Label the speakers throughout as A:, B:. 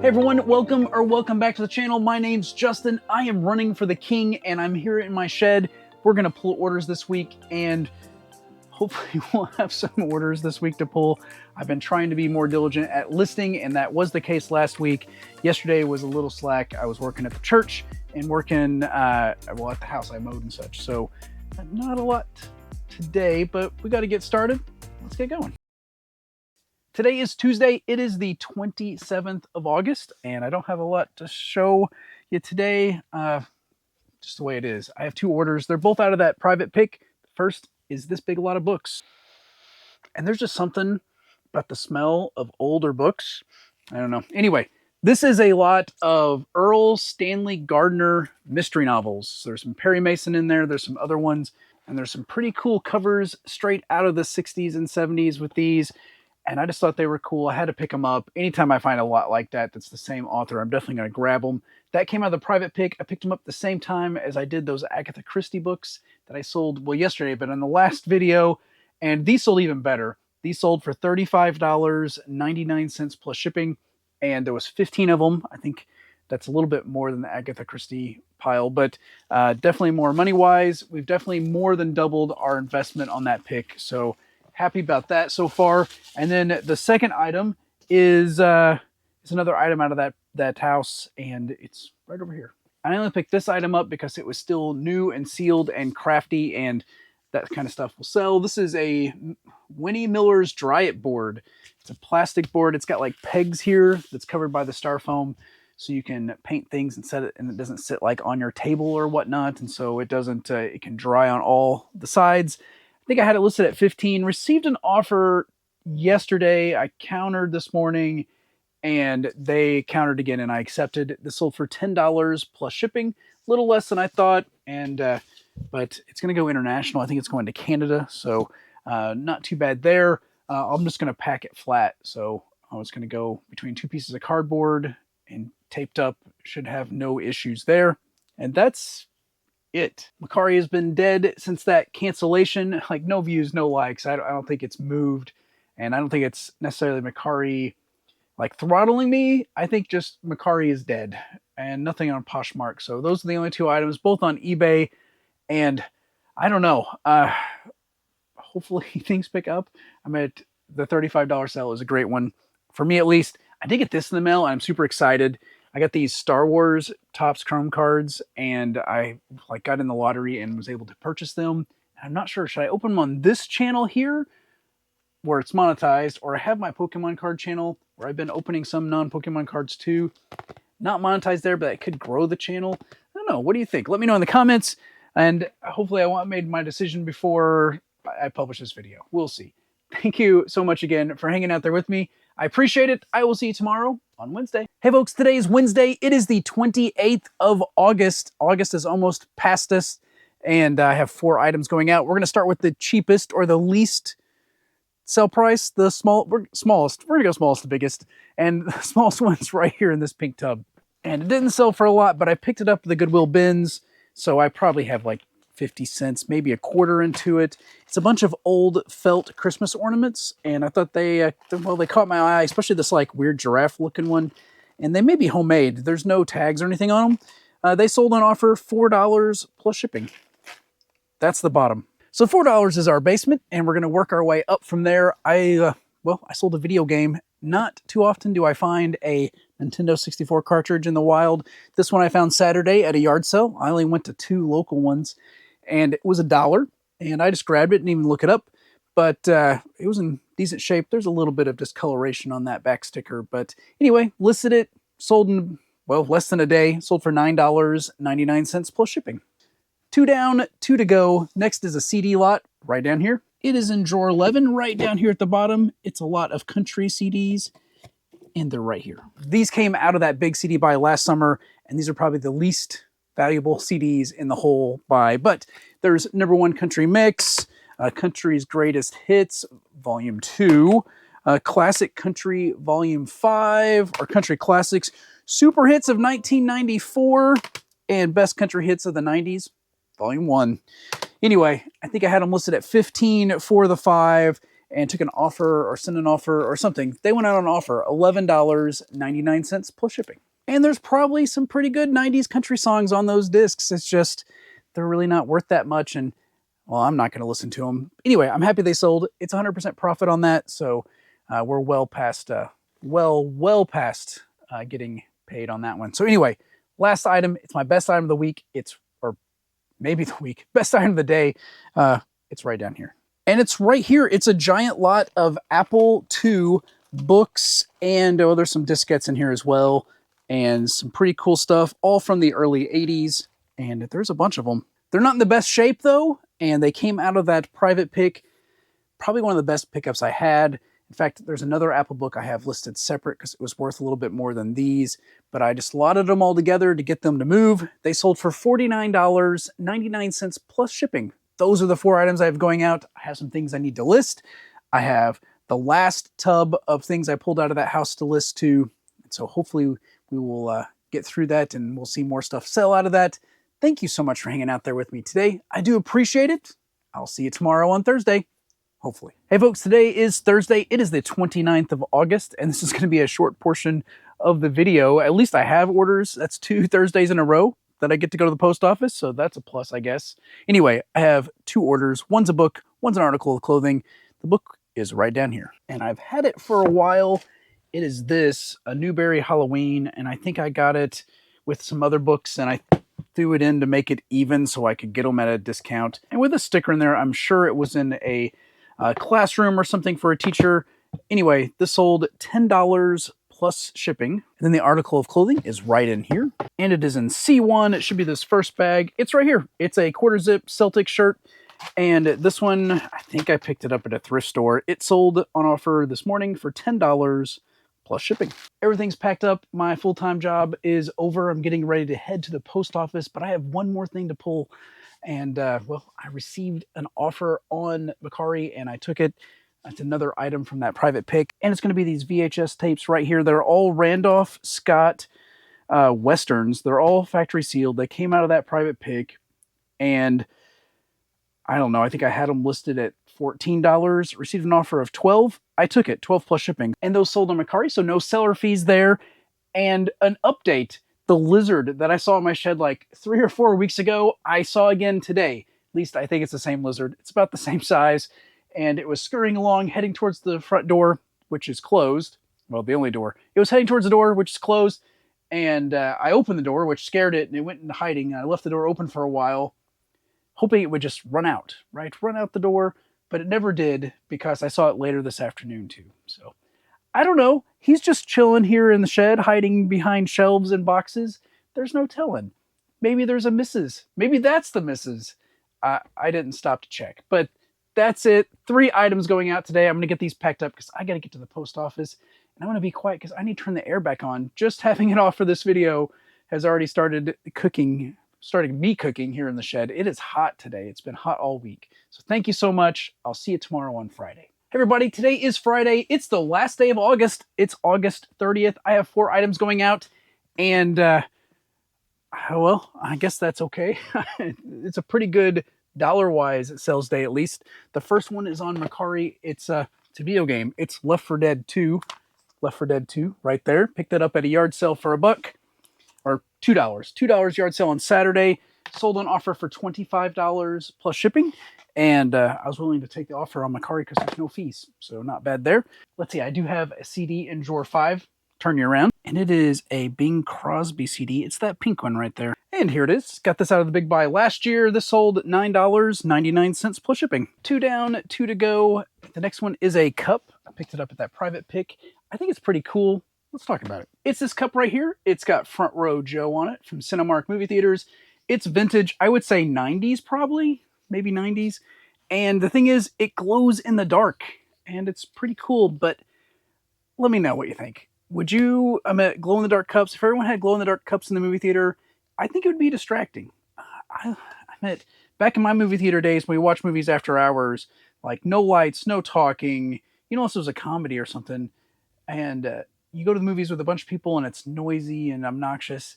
A: Hey everyone, welcome back to the channel. My name's Justin. I am running for the king and I'm here in my shed. We're gonna pull orders this week and hopefully we'll have some orders this week to pull. I've been trying to be more diligent at listing and that was the case last week. Yesterday was a little slack. I was working at the church and working, well, at the house I mowed and such. So not a lot today, but we got to get started. Let's get going. Today is Tuesday. It is the 27th of August, and I don't have a lot to show you today. Just the way it is. I have two orders. They're both out of that private pick. The first is this big lot of books. And there's just something about the smell of older books. I don't know. Anyway, this is a lot of Earl Stanley Gardner mystery novels. There's some Perry Mason in there. There's some other ones. And there's some pretty cool covers straight out of the 60s and 70s with these. And I just thought they were cool. I had to pick them up. Anytime I find a lot like that that's the same author, I'm definitely going to grab them. That came out of the private pick. I picked them up the same time as I did those Agatha Christie books that I sold, well, yesterday, but in the last video. And these sold even better. These sold for $35.99 plus shipping. And there was 15 of them. I think that's a little bit more than the Agatha Christie pile, but definitely more money-wise. We've definitely more than doubled our investment on that pick. So happy about that so far. And then the second item is another item out of that house, and it's right over here. I only picked this item up because it was still new and sealed and crafty, and that kind of stuff will sell. This is a Winnie Miller's Dry It board. It's a plastic board. It's got like pegs here that's covered by the styrofoam, so you can paint things and set it, and it doesn't sit like on your table or whatnot, and so it doesn't. It can dry on all the sides. I think I had it listed at 15. Received an offer yesterday. I countered this morning and they countered again and I accepted. This sold for $10 plus shipping, a little less than I thought. And but it's going to go international. I think it's going to Canada. So not too bad there. I'm just going to pack it flat. So I was going to go between two pieces of cardboard and taped up. Should have no issues there. And that's it. Macari has been dead since that cancellation. Like, no views, no likes. I don't think it's moved, and I don't think it's necessarily Macari like throttling me. I think just Macari is dead and nothing on Poshmark. So those are the only two items, both on eBay, and I don't know. Hopefully things pick up. I'm at the $35 sale is a great one for me, at least. I did get this in the mail. I'm super excited. I got these Star Wars Topps Chrome cards, and I got in the lottery and was able to purchase them. I'm not sure, should I open them on this channel here where it's monetized, or I have my Pokemon card channel where I've been opening some non-Pokemon cards too. Not monetized there, but it could grow the channel. I don't know. What do you think? Let me know in the comments, and hopefully I made my decision before I publish this video. We'll see. Thank you so much again for hanging out there with me. I appreciate it. I will see you tomorrow on Wednesday. Hey folks, today is Wednesday. It is the 28th of August. August is almost past us, and I have 4 items going out. We're going to start with the cheapest or the least sell price, the smallest. We're going to go smallest to biggest, and the smallest one's right here in this pink tub. And it didn't sell for a lot, but I picked it up at the Goodwill bins, so I probably have like 50 cents, maybe a quarter into it. It's a bunch of old felt Christmas ornaments, and I thought they caught my eye, especially this like weird giraffe looking one, and they may be homemade. There's no tags or anything on them. They sold on offer $4 plus shipping. That's the bottom. So $4 is our basement, and we're going to work our way up from there. I sold a video game. Not too often do I find a Nintendo 64 cartridge in the wild. This one I found Saturday at a yard sale. I only went to 2 local ones, and it was $1, and I just grabbed it and didn't even look it up, but it was in decent shape. There's a little bit of discoloration on that back sticker, but anyway, listed it, sold in, well, less than a day, sold for $9.99 plus shipping. 2 down, 2 to go. Next is a CD lot right down here. It is in drawer 11 right down here at the bottom. It's a lot of country CDs, and they're right here. These came out of that big CD buy last summer, and these are probably the least valuable CDs in the whole buy. But there's #1 Country Mix, Country's Greatest Hits, Volume 2, Classic Country Volume 5, or Country Classics, Super Hits of 1994, and Best Country Hits of the 90s, Volume 1. Anyway, I think I had them listed at 15 for the 5, and took an offer or sent an offer or something. They went out on offer, $11.99 plus shipping. And there's probably some pretty good 90s country songs on those discs. It's just, they're really not worth that much. And well, I'm not going to listen to them. Anyway, I'm happy they sold. It's 100% profit on that. So we're well past getting paid on that one. So anyway, last item, it's my best item of the week. Or maybe the week, best item of the day. It's right down here. And it's right here. It's a giant lot of Apple II books. And there's some diskettes in here as well. And some pretty cool stuff, all from the early 80s. And there's a bunch of them. They're not in the best shape though. And they came out of that private pick. Probably one of the best pickups I had. In fact, there's another Apple book I have listed separate because it was worth a little bit more than these, but I just lotted them all together to get them to move. They sold for $49.99 plus shipping. Those are the 4 items I have going out. I have some things I need to list. I have the last tub of things I pulled out of that house to list too. So hopefully we will get through that and we'll see more stuff sell out of that. Thank you so much for hanging out there with me today. I do appreciate it. I'll see you tomorrow on Thursday. Hopefully. Hey folks, today is Thursday. It is the 29th of August, and this is going to be a short portion of the video. At least I have orders. That's 2 Thursdays in a row that I get to go to the post office, so that's a plus, I guess. Anyway, I have 2 orders. One's a book, one's an article of clothing. The book is right down here, and I've had it for a while. It is this, a Newberry Halloween, and I think I got it with some other books, and I threw it in to make it even so I could get them at a discount. And with a sticker in there, I'm sure it was in a classroom or something for a teacher. Anyway, this sold $10 plus shipping. And then the article of clothing is right in here. And it is in C1. It should be this first bag. It's right here. It's a quarter zip Celtic shirt. And this one, I think I picked it up at a thrift store. It sold on offer this morning for $10 plus shipping. Everything's packed up. My full-time job is over. I'm getting ready to head to the post office, but I have one more thing to pull. And, well, I received an offer on Mercari and I took it. That's another item from that private pick. And it's going to be these VHS tapes right here. They're all Randolph Scott Westerns. They're all factory sealed. They came out of that private pick. And I don't know. I think I had them listed at $14. Received an offer of $12. I took it, 12 plus shipping. And those sold on Mercari, so no seller fees there. And an update. The lizard that I saw in my shed like 3 or 4 weeks ago, I saw again today. At least I think it's the same lizard. It's about the same size. And it was scurrying along, heading towards the front door, which is closed. Well, the only door. It was heading towards the door, which is closed. And I opened the door, which scared it, and it went into hiding. And I left the door open for a while, hoping it would just run out, right? Run out the door. But it never did because I saw it later this afternoon too. So I don't know. He's just chilling here in the shed, hiding behind shelves and boxes. There's no telling. Maybe there's a missus. Maybe that's the missus. I didn't stop to check. But that's it. 3 items going out today. I'm going to get these packed up because I got to get to the post office. And I want to be quiet because I need to turn the air back on. Just having it off for this video has already started me cooking here in the shed. It is hot today. It's been hot all week. So thank you so much. I'll see you tomorrow on Friday. Hey everybody, today is Friday. It's the last day of August. It's August 30th. I have 4 items going out, and well, I guess that's okay. It's a pretty good dollar-wise sales day, at least. The first one is on Mercari. It's a video game. It's Left 4 Dead 2. Left 4 Dead 2 right there. Picked that up at a yard sale for $1 or $2. $2 yard sale on Saturday. Sold on offer for $25 plus shipping. And I was willing to take the offer on Mercari because there's no fees. So not bad there. Let's see. I do have a CD in drawer 5. Turn you around. And it is a Bing Crosby CD. It's that pink one right there. And here it is. Got this out of the big buy last year. This sold $9.99 plus shipping. 2 down, 2 to go. The next one is a cup. I picked it up at that private pick. I think it's pretty cool. Let's talk about it. It's this cup right here. It's got Front Row Joe on it from Cinemark Movie Theaters. It's vintage. I would say 90s probably. Maybe 90s. And the thing is, it glows in the dark. And it's pretty cool. But let me know what you think. Would you, glow-in-the-dark cups, if everyone had glow-in-the-dark cups in the movie theater, I think it would be distracting. Back in my movie theater days, when we watched movies after hours, like no lights, no talking, unless it was a comedy or something, and you go to the movies with a bunch of people and it's noisy and obnoxious,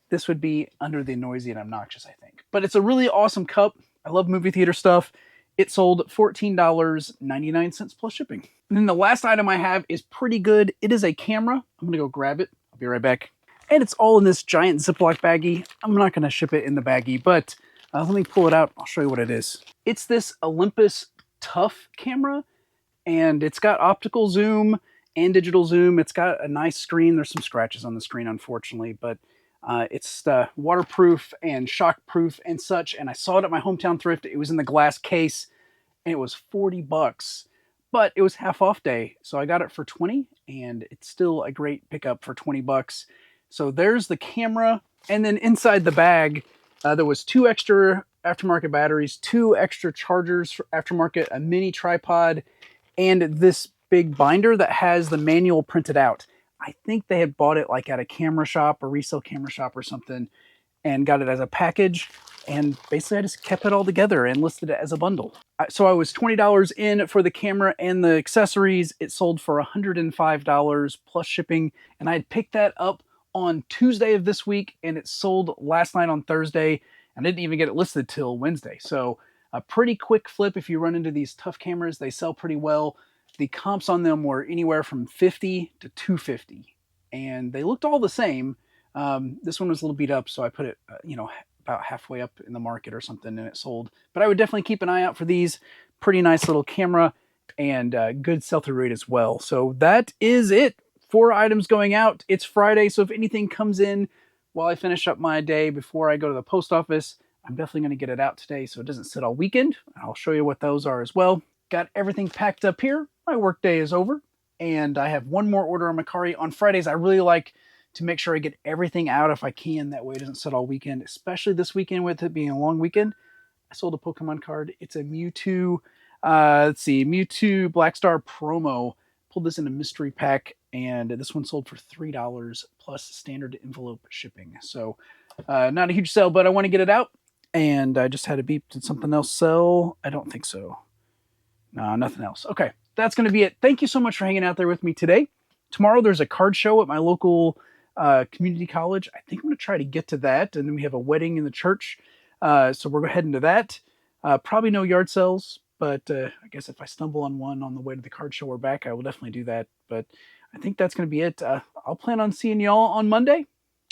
A: this would be under the noisy and obnoxious, I think. But it's a really awesome cup. I love movie theater stuff. It sold $14.99 plus shipping. And then the last item I have is pretty good. It is a camera. I'm gonna go grab it. I'll be right back. And it's all in this giant Ziploc baggie. I'm not gonna ship it in the baggie, but let me pull it out. I'll show you what it is. It's this Olympus Tough camera, and it's got optical zoom and digital zoom. It's got a nice screen. There's some scratches on the screen, unfortunately, but it's waterproof and shockproof and such. And I saw it at my hometown thrift. It was in the glass case, and it was 40 bucks, but it was half off day. So I got it for 20, and it's still a great pickup for 20 bucks. So there's the camera. And then inside the bag, there was 2 extra aftermarket batteries, 2 extra chargers for aftermarket, a mini tripod, and this big binder that has the manual printed out. I think they had bought it like at a camera shop, a resale camera shop or something, and got it as a package. And basically I just kept it all together and listed it as a bundle. So I was $20 in for the camera and the accessories. It sold for $105 plus shipping. And I had picked that up on Tuesday of this week, and it sold last night on Thursday. I didn't even get it listed till Wednesday. So a pretty quick flip if you run into these Tough cameras. They sell pretty well. The comps on them were anywhere from 50 to 250, and they looked all the same. This one was a little beat up, so I put it, about halfway up in the market or something, and it sold. But I would definitely keep an eye out for these. Pretty nice little camera, and good sell-through rate as well. So that is it. 4 items going out. It's Friday, so if anything comes in while I finish up my day before I go to the post office, I'm definitely going to get it out today so it doesn't sit all weekend. I'll show you what those are as well. Got everything packed up here. My work day is over, and I have one more order on Mercari. On Fridays, I really like to make sure I get everything out if I can. That way it doesn't sit all weekend, especially this weekend with it being a long weekend. I sold a Pokemon card. It's a Mewtwo, Mewtwo Black Star promo. Pulled this in a mystery pack, and this one sold for $3 plus standard envelope shipping. So not a huge sale, but I want to get it out. And I just had a beep. Did something else sell? I don't think so. No, nothing else. Okay, that's going to be it. Thank you so much for hanging out there with me today. Tomorrow there's a card show at my local community college. I think I'm going to try to get to that. And then we have a wedding in the church. So we're heading to that. Probably no yard sales, but I guess if I stumble on one on the way to the card show or back, I will definitely do that. But I think that's going to be it. I'll plan on seeing y'all on Monday.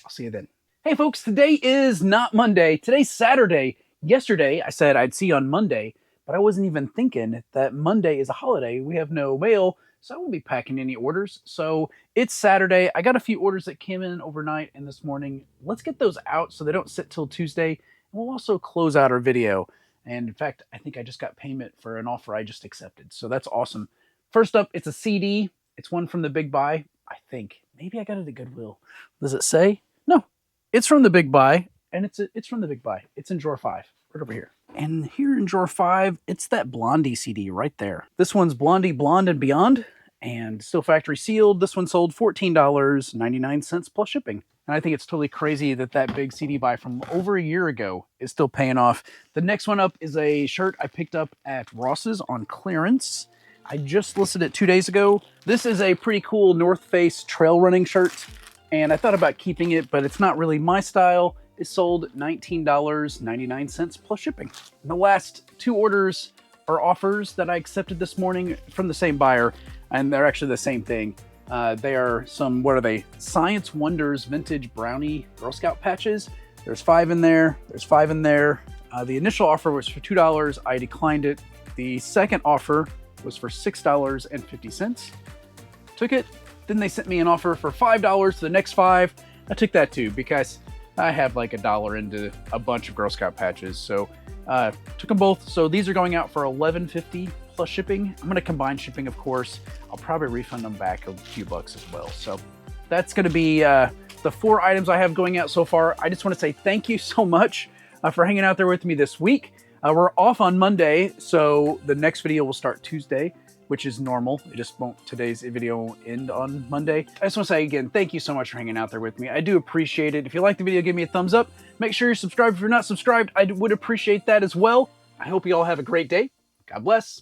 A: I'll see you then. Hey folks, today is not Monday. Today's Saturday. Yesterday I said I'd see you on Monday, but I wasn't even thinking that Monday is a holiday. We have no mail, so I won't be packing any orders. So it's Saturday. I got a few orders that came in overnight and this morning. Let's get those out so they don't sit till Tuesday. And we'll also close out our video. And in fact, I think I just got payment for an offer I just accepted. So that's awesome. First up, it's a CD. It's one from the Big Buy, I think. Maybe I got it at Goodwill. Does it say? No, it's from the Big Buy, and it's from the Big Buy. It's in drawer 5, right over here. And here in drawer 5, it's that Blondie CD right there. This one's Blondie Blonde and Beyond, and still factory sealed. This one sold $14.99 plus shipping. And I think it's totally crazy that that big CD buy from over a year ago is still paying off. The next one up is a shirt I picked up at Ross's on clearance. I just listed it 2 days ago. This is a pretty cool North Face trail running shirt, and I thought about keeping it, but it's not really my style. It sold $19.99 plus shipping. And the last 2 orders are offers that I accepted this morning from the same buyer, and they're actually the same thing. They are some, what are they? Science Wonders Vintage Brownie Girl Scout patches. There's 5 in there. There's 5 in there. The initial offer was for $2. I declined it. The second offer was for $6.50. Took it. Then they sent me an offer for $5 for the next 5. I took that too because I have like $1 into a bunch of Girl Scout patches. So took them both. So these are going out for $11.50 plus shipping. I'm going to combine shipping, of course. I'll probably refund them back a few bucks as well. So that's going to be the 4 items I have going out so far. I just want to say thank you so much for hanging out there with me this week. We're off on Monday, so the next video will start Tuesday, which is normal. It just won't, today's video end on Monday. I just want to say again, thank you so much for hanging out there with me. I do appreciate it. If you like the video, give me a thumbs up. Make sure you're subscribed. If you're not subscribed, I would appreciate that as well. I hope you all have a great day. God bless.